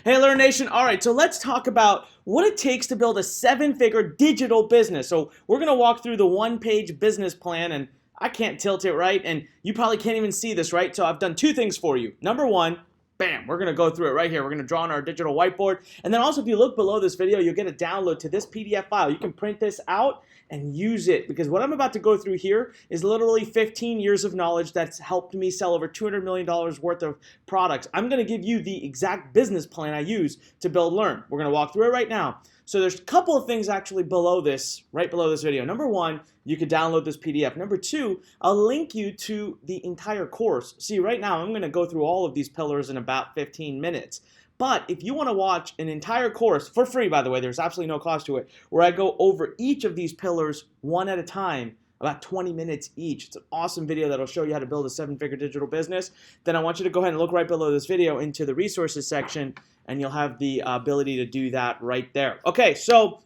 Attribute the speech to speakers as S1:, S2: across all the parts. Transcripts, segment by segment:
S1: Hey, Lurn Nation. All right, so let's talk about what it takes to build a seven-figure digital business. So we're going to walk through the one-page business plan, and I can't tilt it right, and you probably can't even see this, right? So I've done two things for you. Number one, bam, we're going to go through it right here. We're going to draw on our digital whiteboard. And then also, if you look below this video, you'll get a download to this PDF file. You can print this out and use it, because what I'm about to go through here is literally 15 years of knowledge that's helped me sell over $200 million worth of products. I'm going to give you the exact business plan I use to build Lurn. We're going to walk through it right now. So there's a couple of things actually below this, right below this video. Number one, you could download this PDF. Number two, I'll link you to the entire course. See, right now I'm going to go through all of these pillars in about 15 minutes. But if you want to watch an entire course, for free by the way, there's absolutely no cost to it, where I go over each of these pillars one at a time, about 20 minutes each. It's an awesome video that'll show you how to build a seven-figure digital business. Then I want you to go ahead and look right below this video into the resources section, and you'll have the ability to do that right there. Okay, so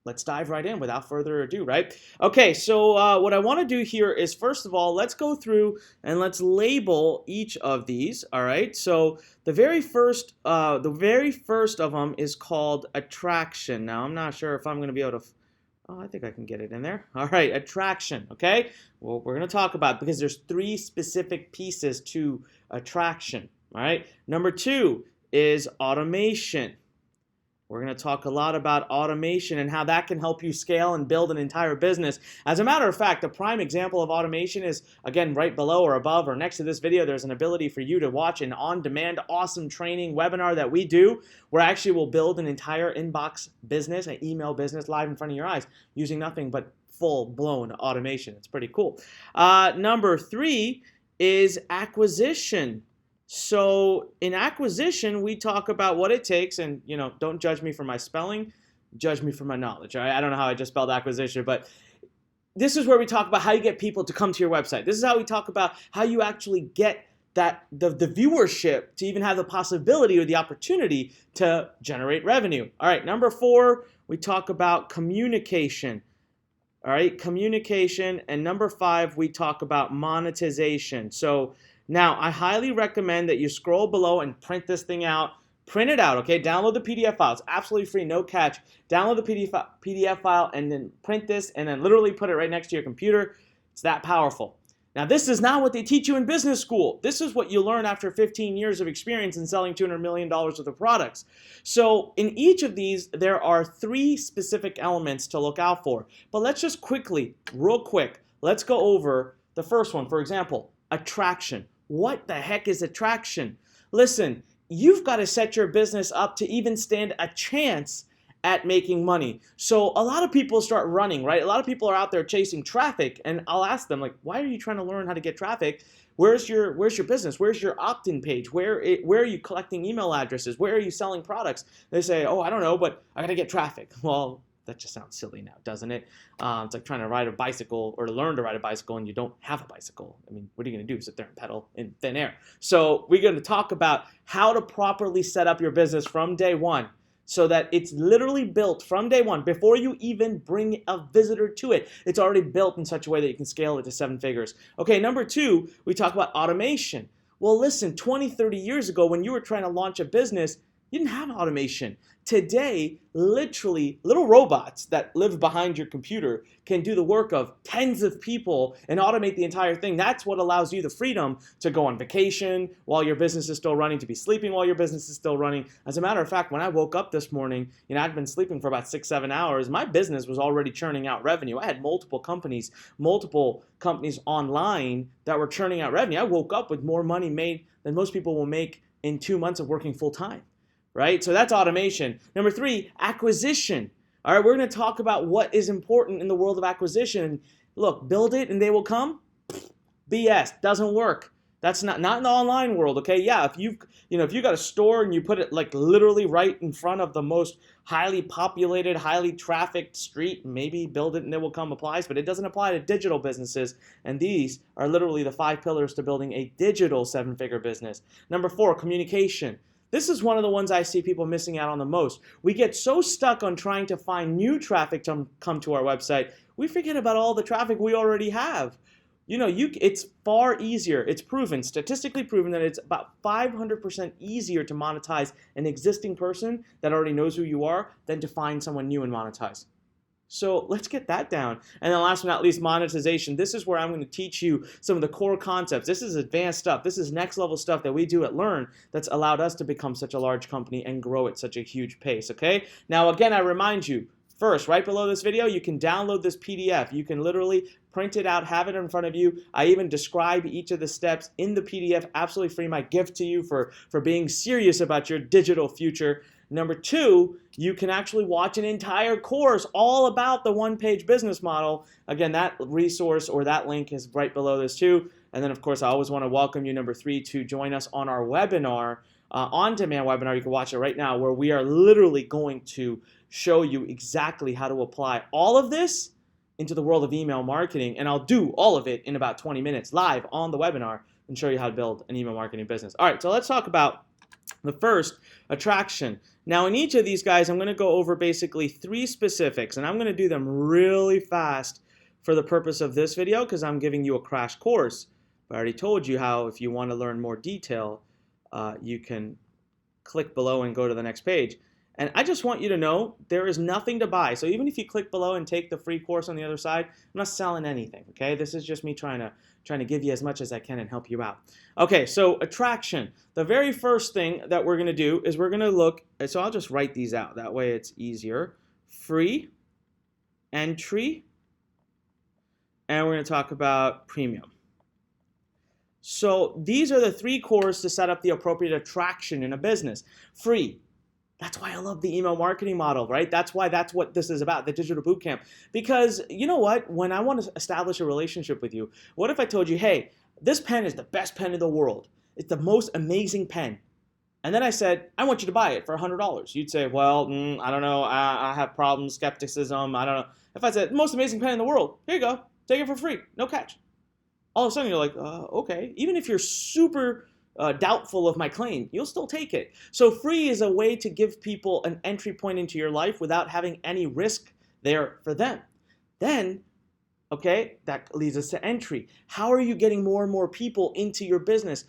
S1: let's dive right in without further ado, right? Okay, so what I want to do here is, first of all, let's go through and let's label each of these, all right? So the very first of them is called attraction. Now, I'm not sure if I'm going to be able to, oh, I think I can get it in there. All right, attraction, okay? Well, we're going to talk about, because there's three specific pieces to attraction, all right? Number two is automation. We're going to talk a lot about automation and how that can help you scale and build an entire business. As a matter of fact, a prime example of automation is, again, right below or above or next to this video. There's an ability for you to watch an on-demand, awesome training webinar that we do, where actually we'll build an entire inbox business, an email business live in front of your eyes using nothing but full-blown automation. It's pretty cool. Number three is acquisition. So in acquisition, we talk about what it takes, and don't judge me for my spelling, judge me for my knowledge. All right? I don't know how I just spelled acquisition, but this is where we talk about how you get people to come to your website. This is how we talk about how you actually get the viewership to even have the possibility or the opportunity to generate revenue. All right, number four, we talk about communication. All right, communication. And number five, we talk about monetization. So now, I highly recommend that you scroll below and print this thing out. Print it out, okay? Download the PDF file. It's absolutely free, no catch. Download the PDF file and then print this and then literally put it right next to your computer. It's that powerful. Now, this is not what they teach you in business school. This is what you learn after 15 years of experience in selling $200 million worth of products. So in each of these, there are three specific elements to look out for. But let's just quickly, real quick, let's go over the first one. For example, attraction. What the heck is attraction? Listen, you've got to set your business up to even stand a chance at making money. So a lot of people start running, right? A lot of people are out there chasing traffic, and I'll ask them, like, why are you trying to learn how to get traffic? Where's your business? Where's your opt-in page? Where are you collecting email addresses? Where are you selling products? They say, oh, I don't know, but I got to get traffic. Well, that just sounds silly now, doesn't it? It's like trying to ride a bicycle or to learn to ride a bicycle and you don't have a bicycle. I mean, what are you going to do? Sit there and pedal in thin air. So we're going to talk about how to properly set up your business from day one so that it's literally built from day one. Before you even bring a visitor to it, it's already built in such a way that you can scale it to seven figures. Okay, number two, we talk about automation. Well, listen, 20, 30 years ago when you were trying to launch a business, you didn't have automation. Today, literally, little robots that live behind your computer can do the work of tens of people and automate the entire thing. That's what allows you the freedom to go on vacation while your business is still running, to be sleeping while your business is still running. As a matter of fact, when I woke up this morning, I'd been sleeping for about 6-7 hours. My business was already churning out revenue. I had multiple companies online that were churning out revenue. I woke up with more money made than most people will make in 2 months of working full time. Right? So that's automation. Number three, acquisition. All right, we're going to talk about what is important in the world of acquisition. Look, build it and they will come. BS, doesn't work. That's not in the online world, okay? Yeah, if you got a store and you put it like literally right in front of the most highly populated, highly trafficked street, maybe build it and they will come applies, but it doesn't apply to digital businesses. And these are literally the 5 pillars to building a digital seven-figure business. Number four, communication. This is one of the ones I see people missing out on the most. We get so stuck on trying to find new traffic to come to our website, we forget about all the traffic we already have. it's far easier. It's proven, statistically proven, that it's about 500% easier to monetize an existing person that already knows who you are than to find someone new and monetize. So let's get that down. And then last but not least, monetization. This is where I'm going to teach you some of the core concepts. This is advanced stuff. This is next level stuff that we do at Lurn that's allowed us to become such a large company and grow at such a huge pace, okay? Now, again, I remind you, first, right below this video, you can download this PDF. You can literally print it out, have it in front of you. I even describe each of the steps in the PDF, absolutely free, my gift to you for being serious about your digital future. Number two, you can actually watch an entire course all about the one-page business model. Again, that resource or that link is right below this too. And then, of course, I always want to welcome you, number three, to join us on our webinar, on-demand webinar. You can watch it right now, where we are literally going to show you exactly how to apply all of this into the world of email marketing. And I'll do all of it in about 20 minutes live on the webinar and show you how to build an email marketing business. All right, so let's talk about the first, attraction. Now, in each of these guys, I'm going to go over basically 3 specifics, and I'm going to do them really fast for the purpose of this video because I'm giving you a crash course. I already told you how, if you want to learn more detail, you can click below and go to the next page. And I just want you to know there is nothing to buy. So even if you click below and take the free course on the other side, I'm not selling anything, okay? This is just me trying to give you as much as I can and help you out. Okay, so attraction. The very first thing that we're going to do is we're going to look, so I'll just write these out. That way it's easier. Free, entry, and we're going to talk about premium. So these are the 3 cores to set up the appropriate attraction in a business. Free. That's why I love the email marketing model, right? That's what this is about, the digital bootcamp. Because you know what? When I want to establish a relationship with you, what if I told you, hey, this pen is the best pen in the world. It's the most amazing pen. And then I said, I want you to buy it for $100. You'd say, well, I don't know. I have problems, skepticism. I don't know. If I said, most amazing pen in the world, here you go. Take it for free. No catch. All of a sudden, you're like, okay. Even if you're super doubtful of my claim, you'll still take it. So free is a way to give people an entry point into your life without having any risk there for them. Then, okay, that leads us to entry. How are you getting more and more people into your business?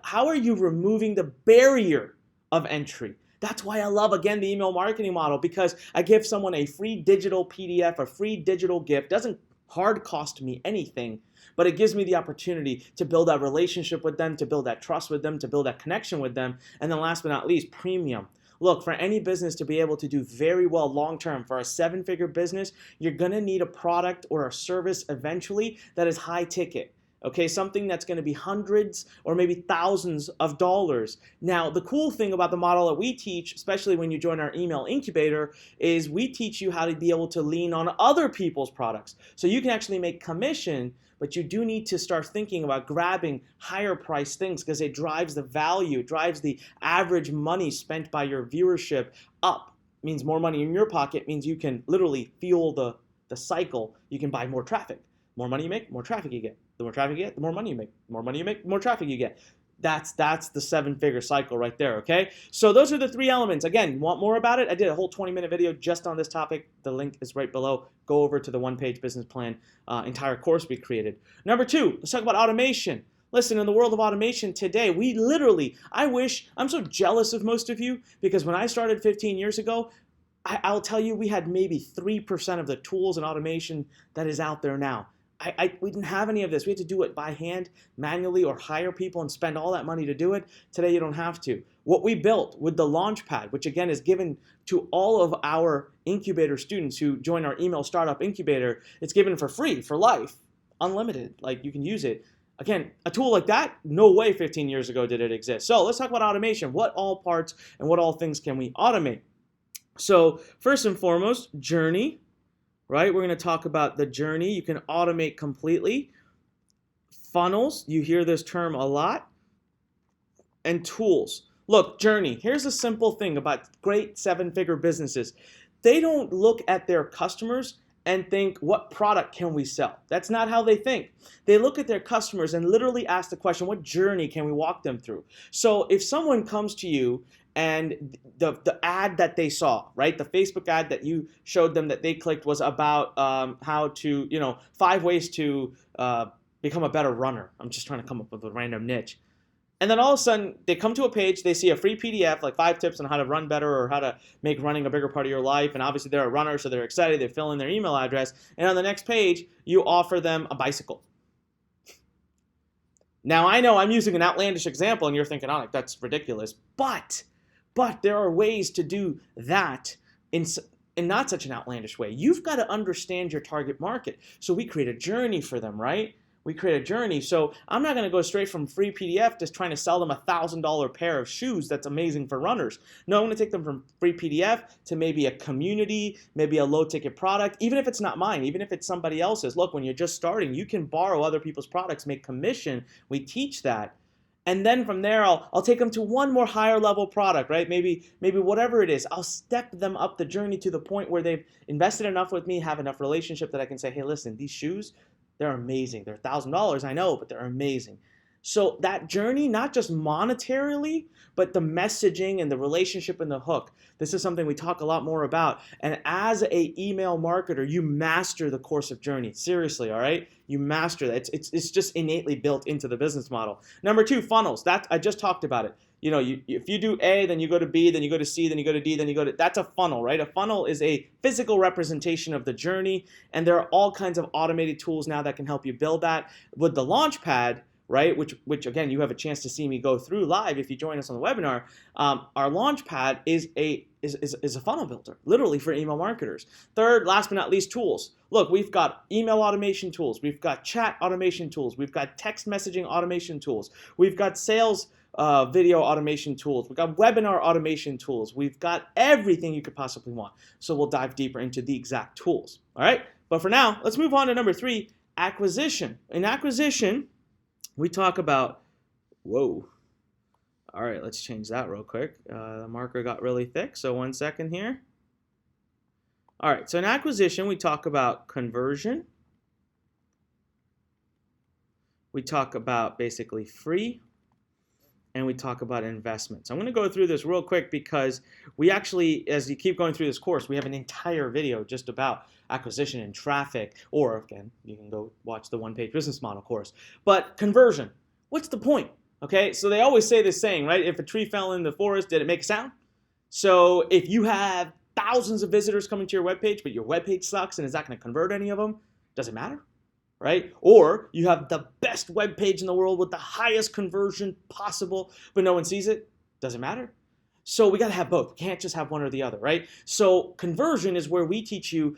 S1: How are you removing the barrier of entry? That's why I love, again, the email marketing model, because I give someone a free digital PDF, a free digital gift. Doesn't hard cost me anything, but it gives me the opportunity to build that relationship with them, to build that trust with them, to build that connection with them. And then last but not least, premium. Look, for any business to be able to do very well long-term, for a 7-figure business, you're going to need a product or a service eventually that is high ticket. Okay, something that's going to be hundreds or maybe thousands of dollars. Now, the cool thing about the model that we teach, especially when you join our email incubator, is we teach you how to be able to lean on other people's products. So you can actually make commission, but you do need to start thinking about grabbing higher price things because it drives the value, it drives the average money spent by your viewership up. It means more money in your pocket, means you can literally fuel the cycle. You can buy more traffic. More money you make, more traffic you get. The more traffic you get, the more money you make. The more money you make, the more traffic you get. That's the 7-figure cycle right there, okay? So those are the 3 elements. Again, you want more about it? I did a whole 20-minute video just on this topic. The link is right below. Go over to the one-page business plan entire course we created. Number 2, let's talk about automation. Listen, in the world of automation today, I'm so jealous of most of you because when I started 15 years ago, I'll tell you we had maybe 3% of the tools and automation that is out there now. We didn't have any of this. We had to do it by hand, manually, or hire people and spend all that money to do it. Today, you don't have to. What we built with the Launchpad, which again is given to all of our incubator students who join our email startup incubator, it's given for free, for life, unlimited. Like, you can use it. Again, a tool like that, no way 15 years ago did it exist. So let's talk about automation. What all parts and what all things can we automate? So first and foremost, journey. Right, we're going to talk about the journey. You can automate completely. Funnels, you hear this term a lot. And tools. Look, journey. Here's a simple thing about great 7-figure businesses. They don't look at their customers and think, what product can we sell? That's not how they think. They look at their customers and literally ask the question, what journey can we walk them through? So if someone comes to you and the ad that they saw, right, the Facebook ad that you showed them that they clicked was about how to, 5 ways to become a better runner. I'm just trying to come up with a random niche. And then all of a sudden, they come to a page, they see a free PDF, like 5 tips on how to run better or how to make running a bigger part of your life. And obviously, they're a runner, so they're excited. They fill in their email address. And on the next page, you offer them a bicycle. Now, I know I'm using an outlandish example, and you're thinking, oh, that's ridiculous. But there are ways to do that in not such an outlandish way. You've got to understand your target market. So we create a journey for them, right? We create a journey. So I'm not going to go straight from free PDF just trying to sell them a $1,000 pair of shoes that's amazing for runners. No, I'm going to take them from free PDF to maybe a community, maybe a low ticket product, even if it's not mine, even if it's somebody else's. Look, when you're just starting, you can borrow other people's products, make commission. We teach that. And then from there, I'll take them to one more higher level product, right? Maybe whatever it is, I'll step them up the journey to the point where they've invested enough with me, have enough relationship that I can say, hey, listen, these shoes, they're amazing. They're $1,000, I know, but they're amazing. So that journey, not just monetarily, but the messaging and the relationship and the hook. This is something we talk a lot more about. And as a email marketer, you master the course of journey. Seriously, all right? You master that. It's just innately built into the business model. Number 2, funnels. That I just talked about it. You know, if you do A, then you go to B, then you go to C, then you go to D, then you go to, that's a funnel, right? A funnel is a physical representation of the journey, and there are all kinds of automated tools now that can help you build that. With the Launchpad, right, which again, you have a chance to see me go through live if you join us on the webinar, our Launchpad is a funnel builder, literally for email marketers. Third, last but not least, tools. Look, we've got email automation tools, we've got chat automation tools, we've got text messaging automation tools, we've got sales video automation tools, we've got webinar automation tools, we've got everything you could possibly want. So we'll dive deeper into the exact tools, all right? But for now, let's move on to number 3, acquisition. In acquisition, we talk about, whoa, all right, let's change that real quick. The marker got really thick, so 1 second here. All right, so in acquisition, we talk about conversion. We talk about basically free, and we talk about investment. So I'm going to go through this real quick because we actually, as you keep going through this course, we have an entire video just about acquisition and traffic, or again, you can go watch the one-page business model course. But conversion, what's the point? Okay, so they always say this saying, right? If a tree fell in the forest, did it make a sound? So if you have thousands of visitors coming to your webpage, but your webpage sucks and is not going to convert any of them, does it matter? Right? Or you have the best web page in the world with the highest conversion possible, but no one sees it. Doesn't matter. So we got to have both. We can't just have one or the other, right? So conversion is where we teach you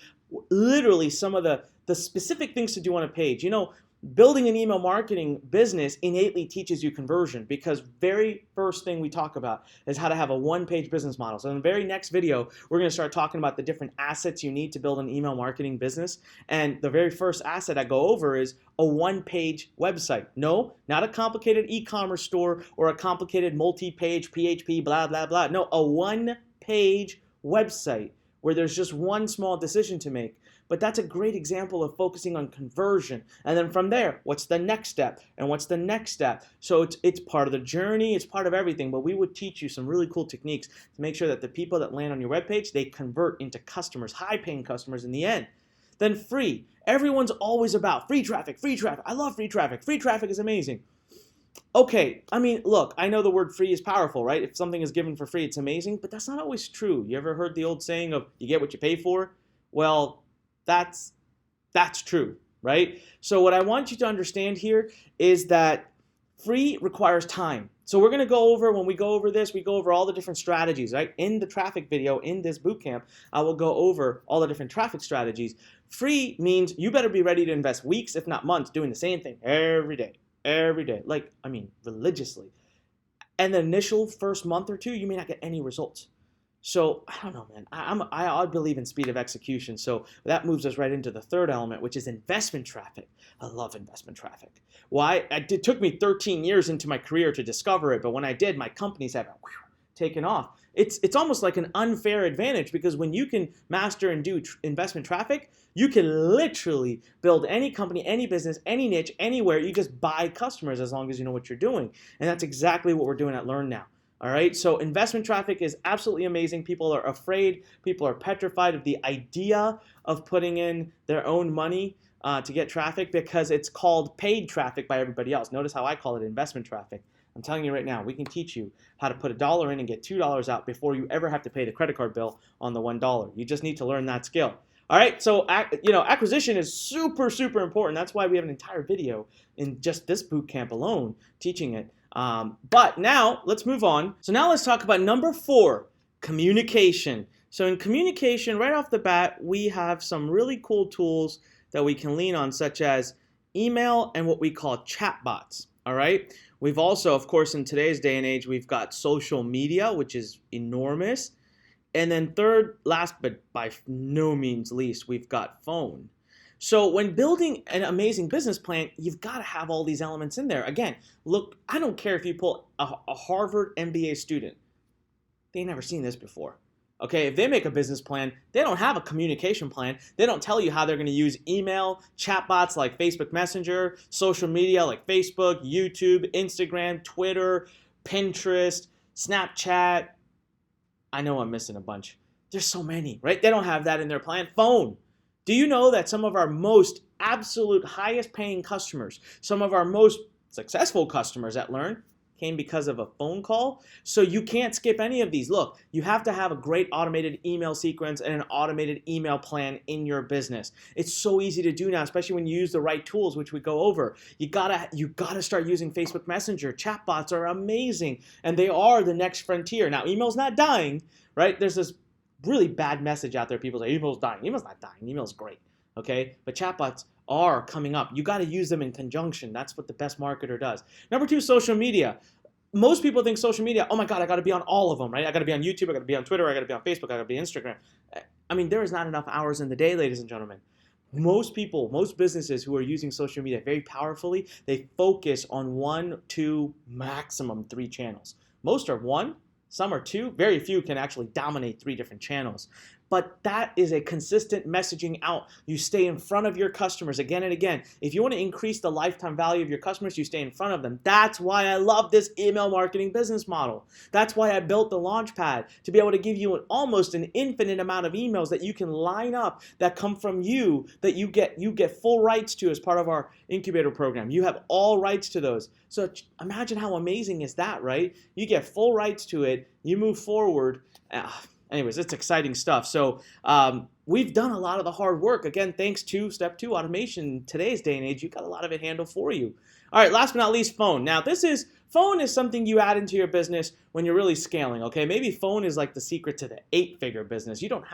S1: literally some of the specific things to do on a page. You know, building an email marketing business innately teaches you conversion because very first thing we talk about is how to have a one-page business model. So in the very next video, we're going to start talking about the different assets you need to build an email marketing business. And the very first asset I go over is a one-page website. No, not a complicated e-commerce store or a complicated multi-page PHP, blah, blah, blah. No, a one-page website where there's just one small decision to make. But that's a great example of focusing on conversion. And then from there, what's the next step? And what's the next step? So it's part of the journey, it's part of everything, but we would teach you some really cool techniques to make sure that the people that land on your webpage, they convert into customers, high-paying customers in the end. Then free. Everyone's always about free traffic, free traffic. I love free traffic. Free traffic is amazing. Okay, I mean, look, I know the word free is powerful, right? If something is given for free, it's amazing, but that's not always true. You ever heard the old saying of you get what you pay for? Well, that's true, right? So what I want you to understand here is that free requires time. So we're going to go over, when we go over this, we go over all the different strategies, right? In the traffic video, in this bootcamp, I will go over all the different traffic strategies. Free means you better be ready to invest weeks, if not months, doing the same thing every day, like, I mean, religiously. And the initial first month or two, you may not get any results. So I don't know, man. I believe in speed of execution. So that moves us right into the third element, which is investment traffic. I love investment traffic. Why? It took me 13 years into my career to discover it, but when I did, my companies have taken off. It's almost like an unfair advantage because when you can master and do investment traffic, you can literally build any company, any business, any niche, anywhere. You just buy customers as long as you know what you're doing. And that's exactly what we're doing at Lurn now. All right, so investment traffic is absolutely amazing. People are afraid, people are petrified of the idea of putting in their own money to get traffic because it's called paid traffic by everybody else. Notice how I call it investment traffic. I'm telling you right now, we can teach you how to put $1 in and get $2 out before you ever have to pay the credit card bill on the $1. You just need to learn that skill. All right, so acquisition is super, super important. That's why we have an entire video in just this boot camp alone teaching it. But now let's move on. So now let's talk about number 4, communication. So in communication, right off the bat, we have some really cool tools that we can lean on, such as email and what we call chatbots. All right. We've also, of course, in today's day and age, we've got social media, which is enormous. And then third, last but by no means least, we've got phone. So when building an amazing business plan, you've got to have all these elements in there. Again, look, I don't care if you pull a Harvard MBA student. They ain't never seen this before. Okay, if they make a business plan, they don't have a communication plan. They don't tell you how they're going to use email, chatbots like Facebook Messenger, social media like Facebook, YouTube, Instagram, Twitter, Pinterest, Snapchat. I know I'm missing a bunch. There's so many, right? They don't have that in their plan. Phone. Do you know that some of our most absolute highest paying customers, some of our most successful customers at Lurn came because of a phone call? So you can't skip any of these. Look, you have to have a great automated email sequence and an automated email plan in your business. It's so easy to do now, especially when you use the right tools, which we go over. You gotta start using Facebook Messenger. Chatbots are amazing, and they are the next frontier. Now, email's not dying, right? There's this really bad message out there. People say email's dying. Email's not dying. Email's great, okay? But chatbots are coming up. You got to use them in conjunction. That's what the best marketer does. Number 2, social media. Most people think social media, oh my God, I got to be on all of them, right? I got to be on YouTube, I got to be on Twitter, I got to be on Facebook, I got to be on Instagram. I mean, there is not enough hours in the day, ladies and gentlemen. Most people, most businesses who are using social media very powerfully, they focus on 1, 2, maximum 3 channels. Most are 1, some are 2. Very few can actually dominate 3 different channels. But that is a consistent messaging out. You stay in front of your customers again and again. If you want to increase the lifetime value of your customers, you stay in front of them. That's why I love this email marketing business model. That's why I built the Launchpad, to be able to give you almost an infinite amount of emails that you can line up that come from you, that you get full rights to as part of our incubator program. You have all rights to those. So imagine how amazing is that, right? You get full rights to it. You move forward. Anyways, it's exciting stuff. So we've done a lot of the hard work. Again, thanks to Step 2 automation in today's day and age, you've got a lot of it handled for you. All right, last but not least, phone. Now, phone is something you add into your business when you're really scaling, okay? Maybe phone is like the secret to the 8-figure business. You don't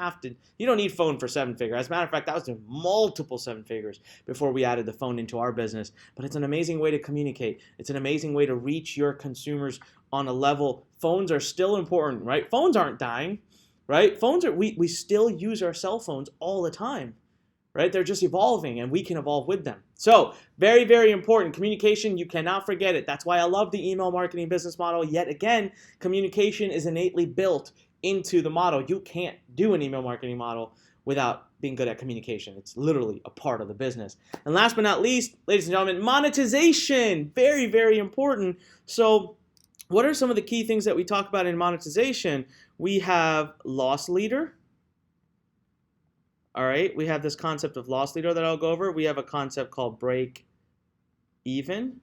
S1: need phone for 7-figure. As a matter of fact, that was in multiple 7 figures before we added the phone into our business. But it's an amazing way to communicate. It's an amazing way to reach your consumers on a level. Phones are still important, right? Phones aren't dying. Right? We still use our cell phones all the time, right? They're just evolving and we can evolve with them. So very, very important. Communication, you cannot forget it. That's why I love the email marketing business model. Yet again, communication is innately built into the model. You can't do an email marketing model without being good at communication. It's literally a part of the business. And last but not least, ladies and gentlemen, monetization. Very, very important. So what are some of the key things that we talk about in monetization? We have loss leader. All right, we have this concept of loss leader that I'll go over. We have a concept called break even.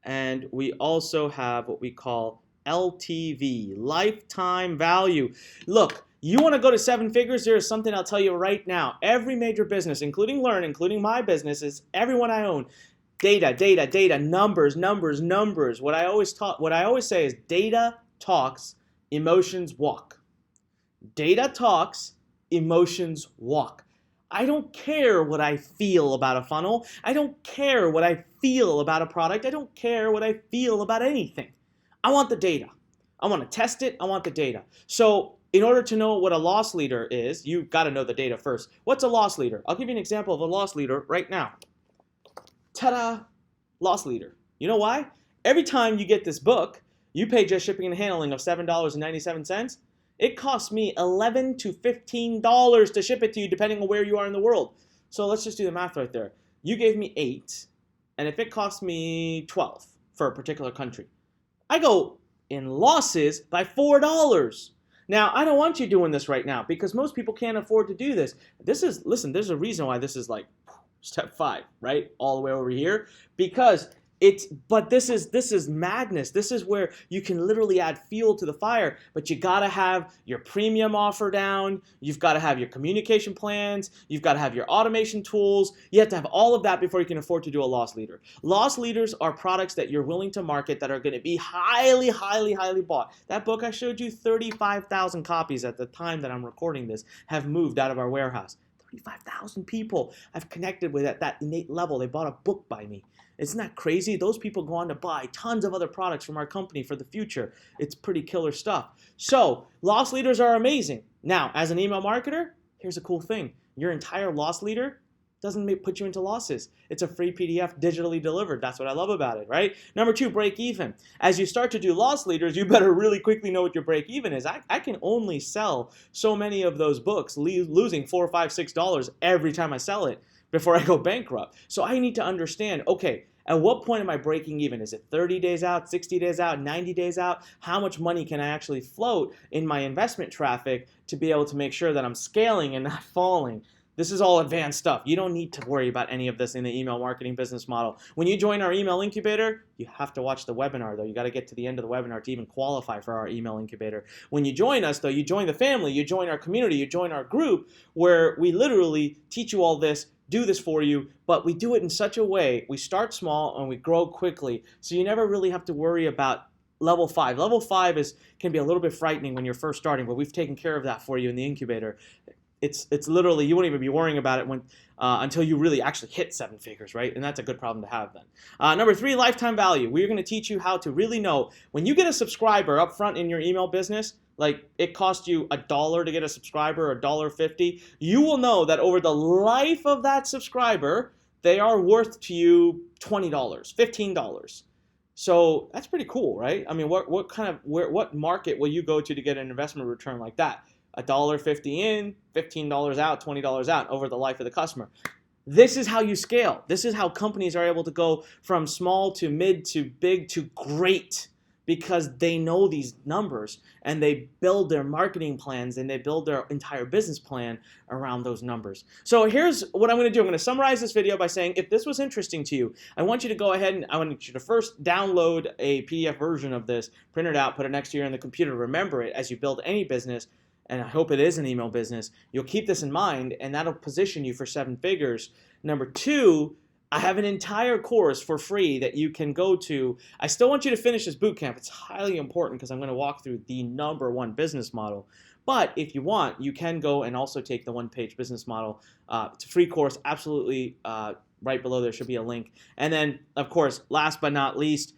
S1: And we also have what we call LTV, lifetime value. Look, you want to go to 7 figures? There is something I'll tell you right now. Every major business, including Lurn, including my businesses, everyone I own, data, numbers. What I always say is data talks, emotions walk. Data talks, emotions walk. I don't care what I feel about a funnel. I don't care what I feel about a product. I don't care what I feel about anything. I want the data. I want to test it. I want the data. So in order to know what a loss leader is, you've got to know the data first. What's a loss leader? I'll give you an example of a loss leader right now. Ta-da! Loss leader. You know why? Every time you get this book, you pay just shipping and handling of $7.97. It costs me $11 to $15 to ship it to you, depending on where you are in the world. So let's just do the math right there. You gave me 8, and if it costs me 12 for a particular country, I go in losses by $4. Now, I don't want you doing this right now because most people can't afford to do this. Listen, there's a reason why this is like step 5, right? All the way over here because but this is madness. This is where you can literally add fuel to the fire, but you got to have your premium offer down. You've got to have your communication plans. You've got to have your automation tools. You have to have all of that before you can afford to do a loss leader. Loss leaders are products that you're willing to market that are going to be highly, highly, highly bought. That book I showed you, 35,000 copies at the time that I'm recording this, have moved out of our warehouse. 35,000 people I've connected with at that innate level. They bought a book by me. Isn't that crazy? Those people go on to buy tons of other products from our company for the future. It's pretty killer stuff. So loss leaders are amazing. Now, as an email marketer, here's a cool thing. Your entire loss leader doesn't put you into losses. It's a free PDF digitally delivered. That's what I love about it, right? Number 2, break even. As you start to do loss leaders, you better really quickly know what your break even is. I can only sell so many of those books, losing $4, $5, $6 every time I sell it before I go bankrupt. So I need to understand, okay, at what point am I breaking even? Is it 30 days out, 60 days out, 90 days out? How much money can I actually float in my investment traffic to be able to make sure that I'm scaling and not falling? This is all advanced stuff. You don't need to worry about any of this in the email marketing business model. When you join our email incubator, you have to watch the webinar, though. You got to get to the end of the webinar to even qualify for our email incubator. When you join us, though, you join the family, you join our community, you join our group where we literally teach you all this, do this for you, but we do it in such a way, we start small and we grow quickly, so you never really have to worry about level 5. Level 5 can be a little bit frightening when you're first starting, but we've taken care of that for you in the incubator. It's literally, you won't even be worrying about it until you really actually hit 7 figures, right? And that's a good problem to have then. Number 3, lifetime value. We're going to teach you how to really know when you get a subscriber up front in your email business, like it cost you $1 to get a subscriber, $1.50, you will know that over the life of that subscriber, they are worth to you $20, $15. So that's pretty cool, right? I mean, what market will you go to get an investment return like that? $1.50 in, $15 out, $20 out over the life of the customer. This is how you scale. This is how companies are able to go from small to mid to big to great because they know these numbers and they build their marketing plans and they build their entire business plan around those numbers. So here's what I'm going to do. I'm going to summarize this video by saying if this was interesting to you, I want you to go ahead and I want you to first download a PDF version of this, print it out, put it next to you on the computer, remember it as you build any business. And I hope it is an email business. You'll keep this in mind, and that'll position you for 7 figures. Number 2, I have an entire course for free that you can go to. I still want you to finish this bootcamp. It's highly important because I'm going to walk through the number 1 business model. But if you want, you can go and also take the 1-page business model. It's a free course, absolutely. Right below there should be a link. And then, of course, last but not least,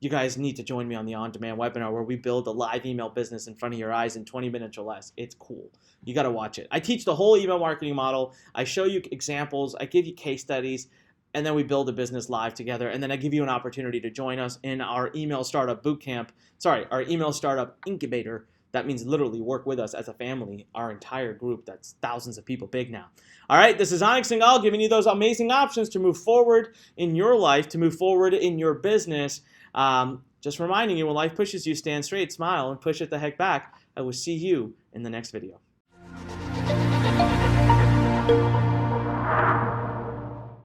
S1: you guys need to join me on the on-demand webinar where we build a live email business in front of your eyes in 20 minutes or less. It's cool. You got to watch it. I teach the whole email marketing model. I show you examples. I give you case studies. And then we build a business live together. And then I give you an opportunity to join us in our email startup bootcamp. Our email startup incubator. That means literally work with us as a family, our entire group that's thousands of people big now. All right, this is Onyx Singal giving you those amazing options to move forward in your life, to move forward in your business. Just reminding you, when life pushes you, stand straight, smile, and push it the heck back. I will see you in the next video.